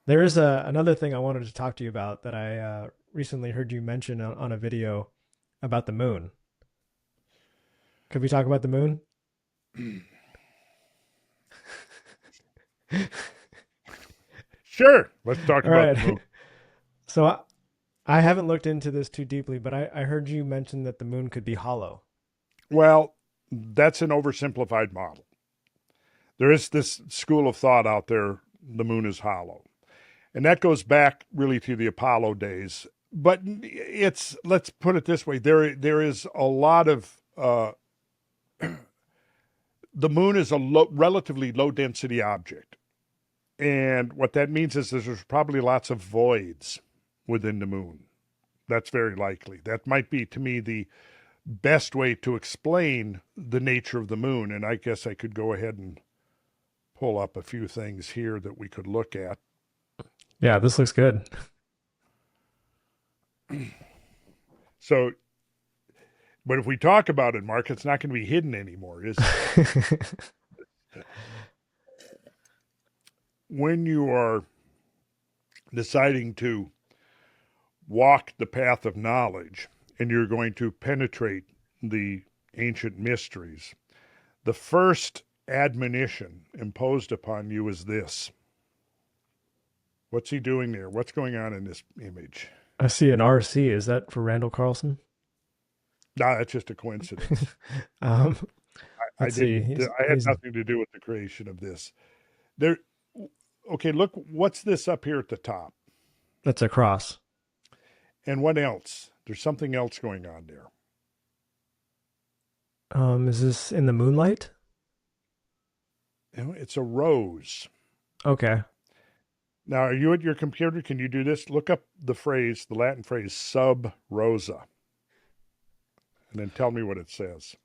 There is another thing I wanted to talk to you about that I recently heard you mention on a video about the moon. Could we talk about the moon? Sure, let's talk All about the right. moon. So I haven't looked into this too deeply, but I heard you mention that the moon could be hollow. Well, that's an oversimplified model. There is this school of thought out there the moon is hollow. And that goes back really to the Apollo days. But let's put it this way, there is a lot of the moon is a relatively low density object. And what that means is there's probably lots of voids within the moon. That's very likely. That might be, to me, the best way to explain the nature of the moon. And I guess I could go ahead and pull up a few things here that we could look at. Yeah, this looks good. So, but if we talk about it, Mark, it's not going to be hidden anymore, is it? When you are deciding to walk the path of knowledge and you're going to penetrate the ancient mysteries, the first admonition imposed upon you is this. What's he doing there? What's going on in this image? I see an RC. Is that for Randall Carlson? No, that's just a coincidence. Um, I let's see. didn't. He's I had he's nothing to do with the creation of this. There. Okay, look. What's this up here at the top? That's a cross. And what else? There's something else going on there. Is this in the moonlight? You know, it's a rose. Okay. Now, are you at your computer? Can you do this? Look up the phrase, the Latin phrase sub rosa, and then tell me what it says.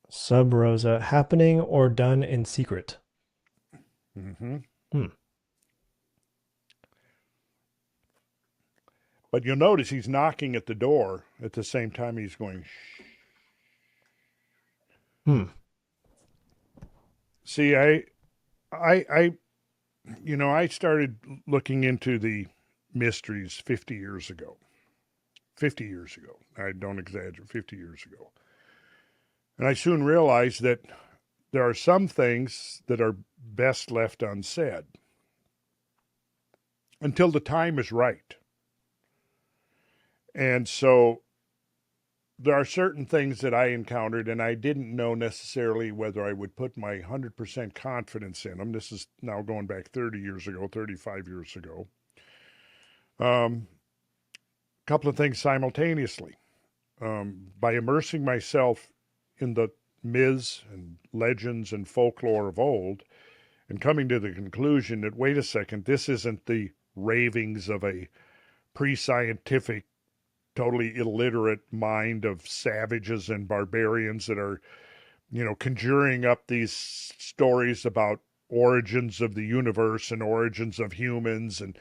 Sub rosa, happening or done in secret. Mm-hmm. Hmm. But you'll notice he's knocking at the door at the same time he's going, shh. Hmm. See, I, I started looking into the mysteries 50 years ago. 50 years ago. I don't exaggerate, 50 years ago. And I soon realized that there are some things that are best left unsaid until the time is right. And so there are certain things that I encountered, and I didn't know necessarily whether I would put my 100% confidence in them. This is now going back 30 years ago, 35 years ago. A couple of things simultaneously. By immersing myself in the myths and legends and folklore of old, and coming to the conclusion that, wait a second, this isn't the ravings of a pre scientific, totally illiterate mind of savages and barbarians that are, conjuring up these stories about origins of the universe and origins of humans and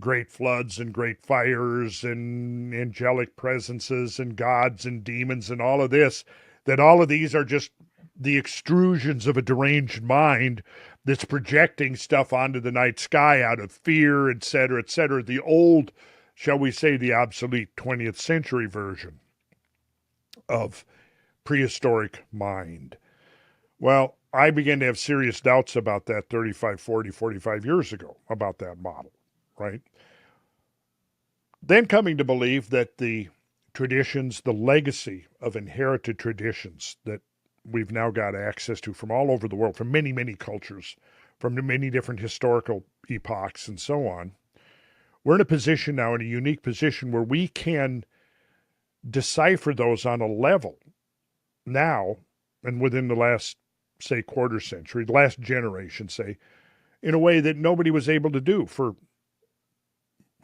great floods and great fires and angelic presences and gods and demons and all of this, that all of these are just the extrusions of a deranged mind that's projecting stuff onto the night sky out of fear, et cetera, et cetera. The old, shall we say, the obsolete 20th century version of prehistoric mind. Well, I began to have serious doubts about that 35, 40, 45 years ago, about that model, right? Then coming to believe that the traditions, the legacy of inherited traditions that we've now got access to from all over the world, from many, many cultures, from many different historical epochs and so on, we're in a position now, in a unique position where we can decipher those on a level now and within the last, say, quarter century, the last generation, say, in a way that nobody was able to do for,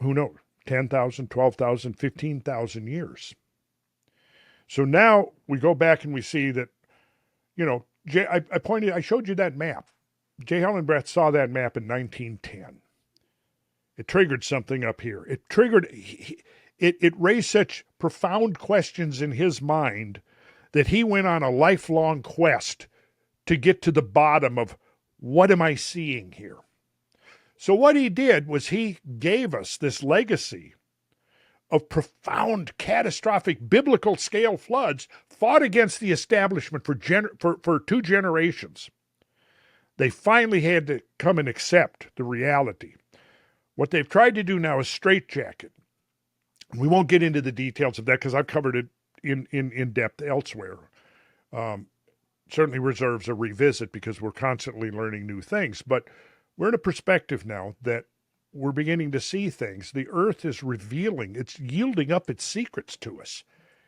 who knows, 10,000, 12,000, 15,000 years. So now we go back and we see that, I showed you that map. J. Hellenbrath saw that map in 1910. It triggered something up here. It raised such profound questions in his mind that he went on a lifelong quest to get to the bottom of what am I seeing here? So what he did was he gave us this legacy of profound, catastrophic, biblical scale floods fought against the establishment for 2 generations. They finally had to come and accept the reality. What they've tried to do now is straitjacket. We won't get into the details of that because I've covered it in depth elsewhere. Um, Certainly reserves a revisit because we're constantly learning new things. But we're in a perspective now that we're beginning to see things. The earth is revealing, it's yielding up its secrets to us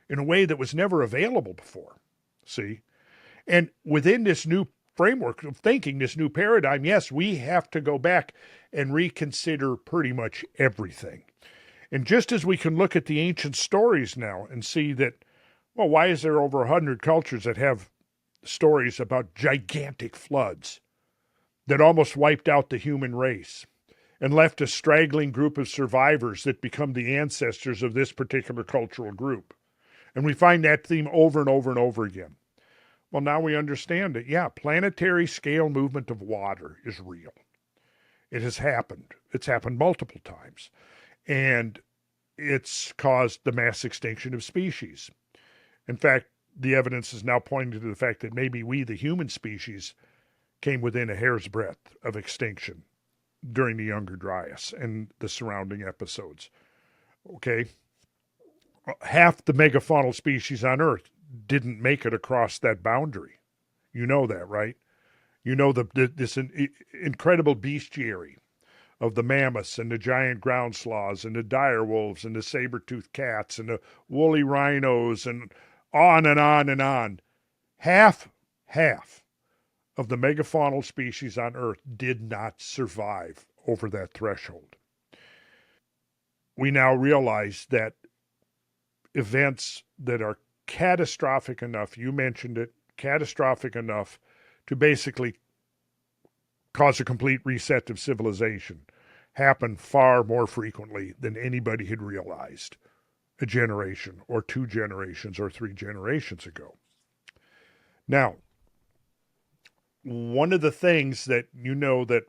in a way that was never available before. See? And within this new framework of thinking, this new paradigm, yes, we have to go back and reconsider pretty much everything. And just as we can look at the ancient stories now and see that, well, why is there over 100 cultures that have stories about gigantic floods that almost wiped out the human race and left a straggling group of survivors that become the ancestors of this particular cultural group? And we find that theme over and over and over again. Well, now we understand it. Yeah, planetary scale movement of water is real. It has happened. It's happened multiple times. And it's caused the mass extinction of species. In fact, the evidence is now pointing to the fact that maybe we, the human species, came within a hair's breadth of extinction during the Younger Dryas and the surrounding episodes. Okay? Half the megafaunal species on Earth didn't make it across that boundary. You know that, right? You know this incredible bestiary of the mammoths and the giant ground sloths and the dire wolves and the saber-toothed cats and the woolly rhinos and on and on and on. Half of the megafaunal species on Earth did not survive over that threshold. We now realize that events that are catastrophic enough, you mentioned it, catastrophic enough to basically cause a complete reset of civilization, happen far more frequently than anybody had realized a generation or 2 generations or 3 generations ago. Now, one of the things that you know that,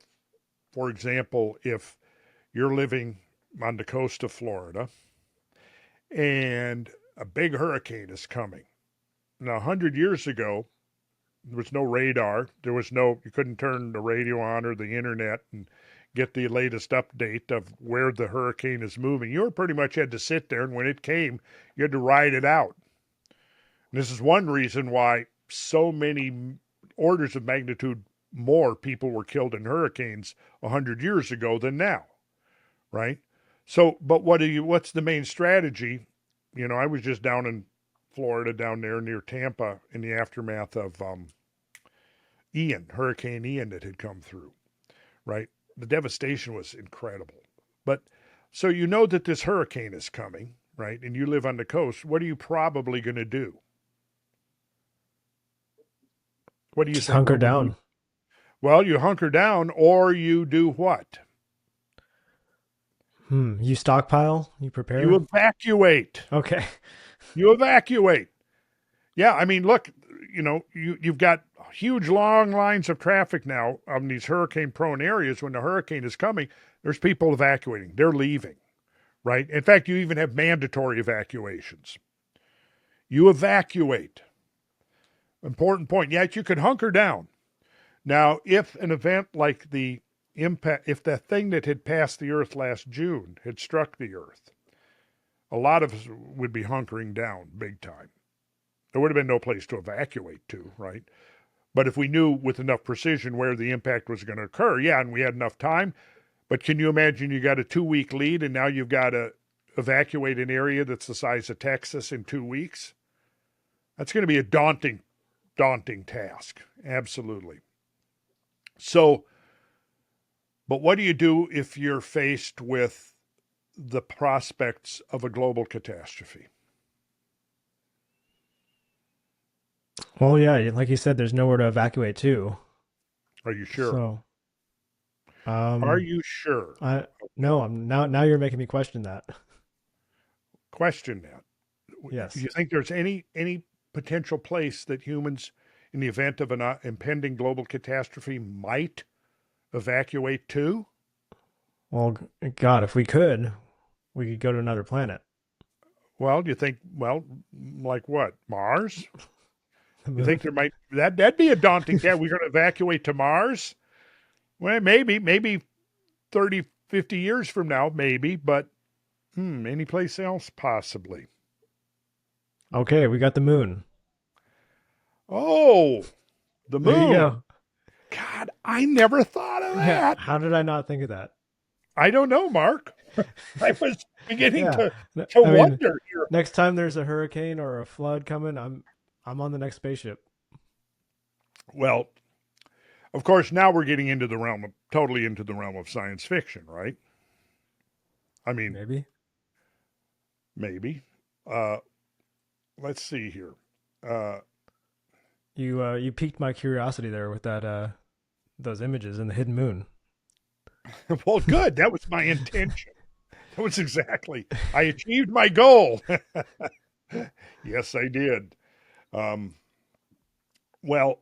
for example, if you're living on the coast of Florida and a big hurricane is coming. Now, 100 years ago, there was no radar. You couldn't turn the radio on or the internet and get the latest update of where the hurricane is moving. You pretty much had to sit there, and when it came, you had to ride it out. And this is one reason why so many orders of magnitude more people were killed in hurricanes 100 years ago than now, right? So, but what's the main strategy? You know, I was just down in Florida, down there near Tampa, in the aftermath of Hurricane Ian that had come through, right? The devastation was incredible. But so you know that this hurricane is coming, right? And you live on the coast. What are you probably going to do? What do you Just think? hunker What would you? down. Well, you hunker down, or you do what? You stockpile, you You prepare. evacuate. Okay. You evacuate. Yeah, I mean, look, you've got huge long lines of traffic now on these hurricane prone areas. When the hurricane is coming, there's people evacuating. They're leaving, right? In fact, you even have mandatory evacuations. You evacuate. Important point. Yet you could hunker down. Now, if an event like the impact, if the thing that had passed the Earth last June had struck the Earth, a lot of us would be hunkering down big time. There would have been no place to evacuate to, right? But if we knew with enough precision where the impact was going to occur, yeah, and we had enough time. But can you imagine you got a 2 week lead and now you've got to evacuate an area that's the size of Texas in 2 weeks? That's going to be a daunting task. Absolutely. So, but what do you do if you're faced with the prospects of a global catastrophe? Well, yeah, like you said, there's nowhere to evacuate to. Are you sure? So, Are um, you sure? I no, Okay. I'm now you're making me question that. Question that. Do Yes. you think there's any potential place that humans, in the event of an impending global catastrophe, might evacuate to? Well, God, if we could go to another planet. Well, do you think, well, like what? Mars? The You moon. think there might that'd be a daunting task. We're going to evacuate to Mars? Well, maybe 30, 50 years from now, maybe, but any place else possibly. Okay, we got the moon. Oh, the There you moon. go. God, I never thought of Yeah, that. how did I not think of that? I don't know, Mark. I was beginning Yeah. to I mean, wonder here. next time there's a hurricane or a flood coming, I'm on the next spaceship. Well, of course, now we're getting into the realm of totally into the realm of science fiction, right? I mean, Maybe. maybe. Uh, let's see here. Uh, You piqued my curiosity there with that those images in the hidden moon. well, good. That was my intention. That was exactly. I achieved my goal. Yes, I did. Um, well,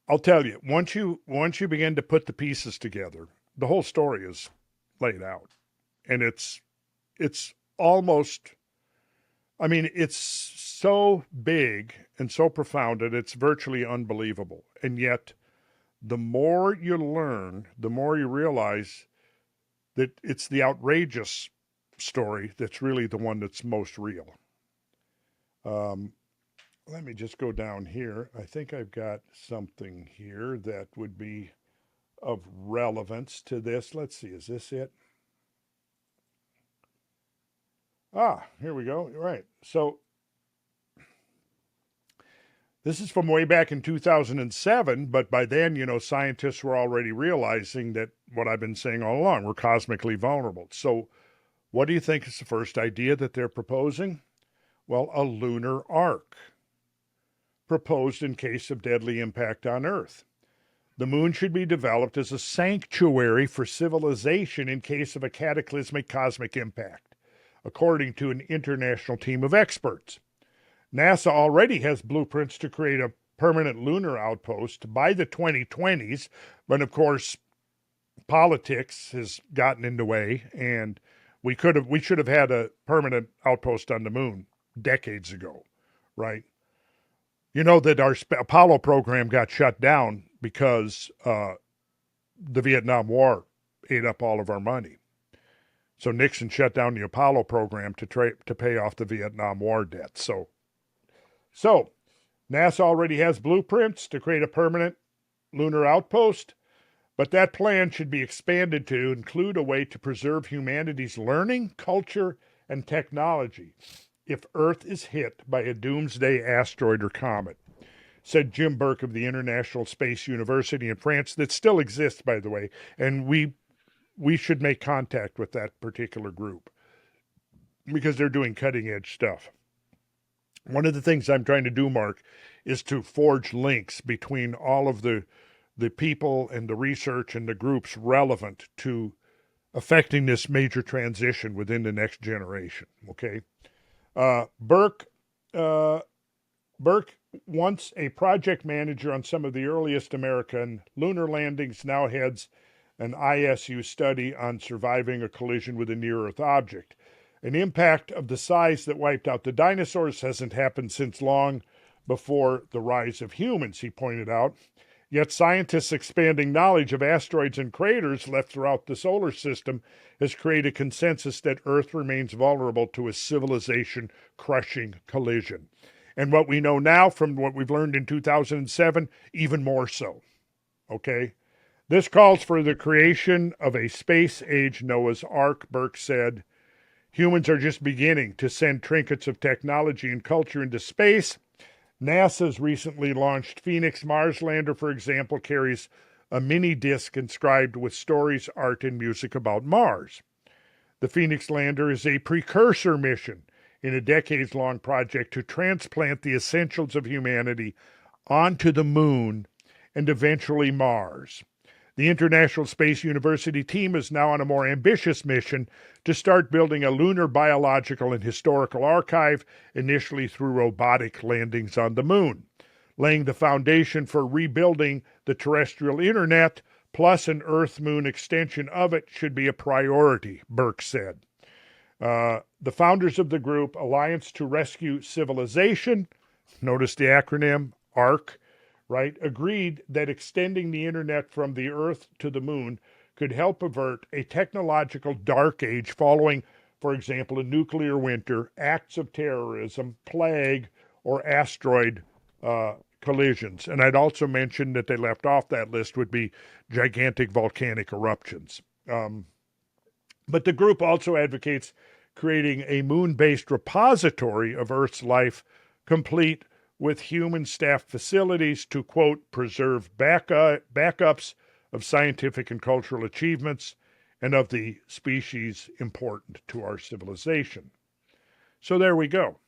I'll tell you. Once you begin to put the pieces together, the whole story is laid out, and it's almost. I mean, it's so big and so profound that it's virtually unbelievable. And yet, the more you learn, the more you realize that it's the outrageous story that's really the one that's most real. Um, Let me just go down here. I think I've got something here that would be of relevance to this. Let's see, is this it? Ah, here we go. Right. So this is from way back in 2007, but by then, scientists were already realizing that what I've been saying all along, we're cosmically vulnerable. So, what do you think is the first idea that they're proposing? Well, a lunar arc, proposed in case of deadly impact on Earth. The moon should be developed as a sanctuary for civilization in case of a cataclysmic cosmic impact, according to an international team of experts. NASA already has blueprints to create a permanent lunar outpost by the 2020s, but of course, politics has gotten in the way, and we should have had a permanent outpost on the moon decades ago, right? You know that our Apollo program got shut down because the Vietnam War ate up all of our money. So Nixon shut down the Apollo program to pay off the Vietnam War debt. So NASA already has blueprints to create a permanent lunar outpost, but that plan should be expanded to include a way to preserve humanity's learning, culture, and technology if Earth is hit by a doomsday asteroid or comet, said Jim Burke of the International Space University in France, that still exists, by the way, and we should make contact with that particular group because they're doing cutting edge stuff. One of the things I'm trying to do, Mark, is to forge links between all of the people and the research and the groups relevant to affecting this major transition within the next generation. Okay, Burke Burke, once a project manager on some of the earliest American lunar landings, now heads an ISU study on surviving a collision with a near Earth object. An impact of the size that wiped out the dinosaurs hasn't happened since long before the rise of humans, he pointed out. Yet scientists' expanding knowledge of asteroids and craters left throughout the solar system has created consensus that Earth remains vulnerable to a civilization-crushing collision. And what we know now from what we've learned in 2007, even more so. Okay? This calls for the creation of a space-age Noah's Ark, Burke said. Humans are just beginning to send trinkets of technology and culture into space. NASA's recently launched Phoenix Mars lander, for example, carries a mini disc inscribed with stories, art, and music about Mars. The Phoenix lander is a precursor mission in a decades-long project to transplant the essentials of humanity onto the moon and eventually Mars. The International Space University team is now on a more ambitious mission to start building a lunar biological and historical archive, initially through robotic landings on the moon, laying the foundation for rebuilding the terrestrial internet, plus an Earth-Moon extension of it should be a priority, Burke said. The founders of the group, Alliance to Rescue Civilization, notice the acronym ARC, right, agreed that extending the internet from the Earth to the moon could help avert a technological dark age following, for example, a nuclear winter, acts of terrorism, plague, or asteroid collisions. And I'd also mention that they left off that list would be gigantic volcanic eruptions. But the group also advocates creating a moon-based repository of Earth's life, complete with human staffed facilities to, quote, preserve backups of scientific and cultural achievements and of the species important to our civilization. So there we go.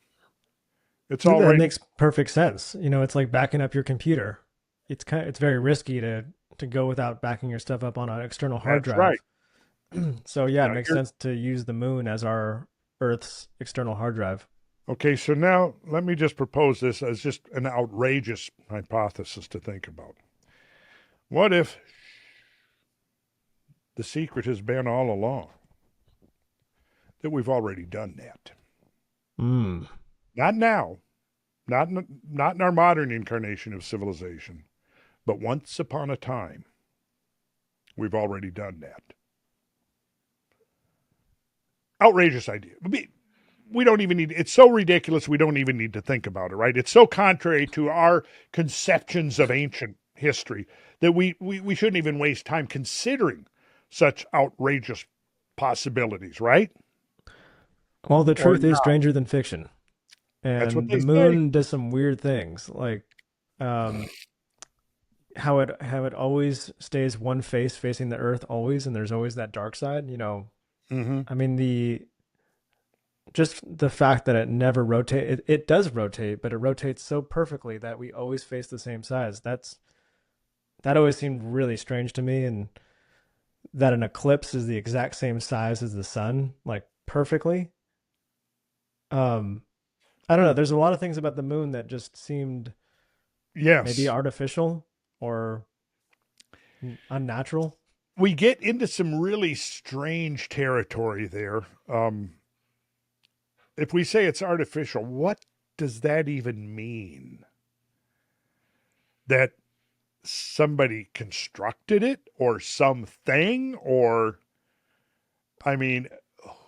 It's That already. makes perfect sense. It's like backing up your computer. It's very risky to go without backing your stuff up on an external hard That's right. drive. So yeah, it Now makes here, sense to use the moon as our Earth's external hard drive. okay, so now let me just propose this as just an outrageous hypothesis to think about. What if the secret has been all along that we've already done that? Mm. Not now, not in our modern incarnation of civilization, but once upon a time, we've already done that. Outrageous idea. We don't even need, it's so ridiculous we don't even need to think about it, right? It's so contrary to our conceptions of ancient history that we shouldn't even waste time considering such outrageous possibilities, right? Well, the Or truth is stranger than fiction, that's what and the they say. moon does some weird things, like um, how it always stays one face facing the Earth always, and there's always that dark side. Mm-hmm. I mean the just the fact that it never rotate it does rotate, but it rotates so perfectly that we always face the same size. That always seemed really strange to me, and that an eclipse is the exact same size as the sun, like perfectly. Um, I don't know. There's a lot of things about the moon that just seemed maybe Yes. artificial or unnatural. We get into some really strange territory there. If we say it's artificial, what does that even mean? That somebody constructed it or something? Or, I mean,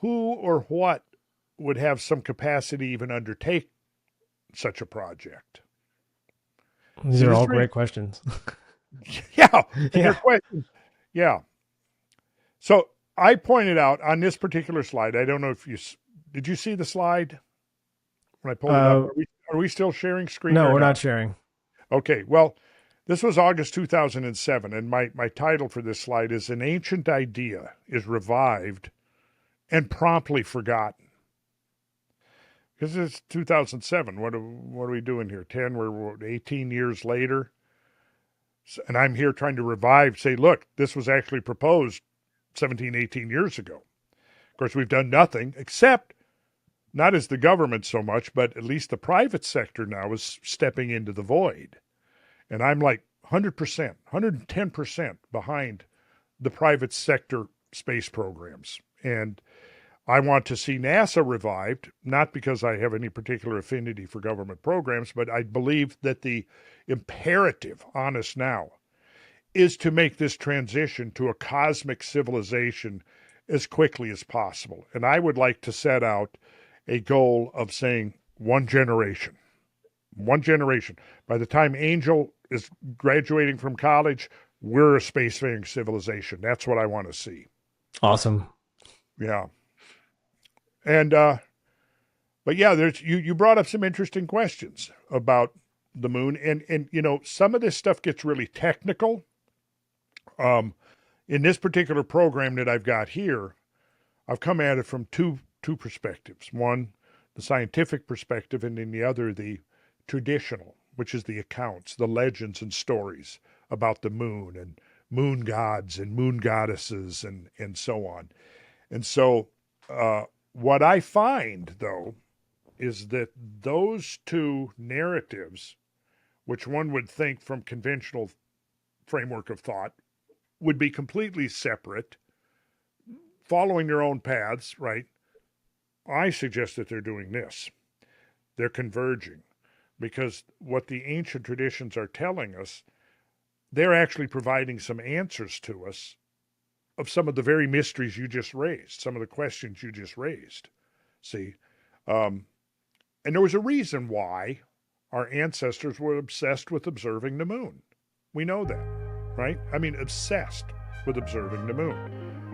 who or what would have some capacity to even undertake such a project? These See, are this all is really, great questions. yeah, and your Yeah. question, yeah. So I pointed out on this particular slide, I don't know if did you see the slide when I pulled it up? Uh, Are we still sharing screen no, or we're not not? sharing. Okay, well, this was August 2007, and my title for this slide is An Ancient Idea is Revived and Promptly Forgotten. Because it's 2007. What are we doing here? 10, we're 18 years later. And I'm here trying to revive, say, look, this was actually proposed 17, 18 years ago. Of course, we've done nothing except not as the government so much, but at least the private sector now is stepping into the void. And I'm like 100%, 110% behind the private sector space programs. And I want to see NASA revived, not because I have any particular affinity for government programs, but I believe that the imperative on us now is to make this transition to a cosmic civilization as quickly as possible. And I would like to set out a goal of saying one generation. One generation. By the time Angel is graduating from college, we're a spacefaring civilization. That's what I want to see. Awesome. Yeah. And but yeah, there's you brought up some interesting questions about the moon, and some of this stuff gets really technical. Um, in this particular program that I've got here, I've come at it from two perspectives. One, the scientific perspective, and then the other, the traditional, which is the accounts, the legends and stories about the moon and moon gods and moon goddesses and so on. And so, what I find though is that those two narratives, which one would think from conventional framework of thought would be completely separate, following their own paths, right? I suggest that they're doing this. They're converging because what the ancient traditions are telling us, they're actually providing some answers to us of some of the very mysteries you just raised, some of the questions you just raised. See? Um, and there was a reason why our ancestors were obsessed with observing the moon. We know that, right? I mean, obsessed with observing the moon.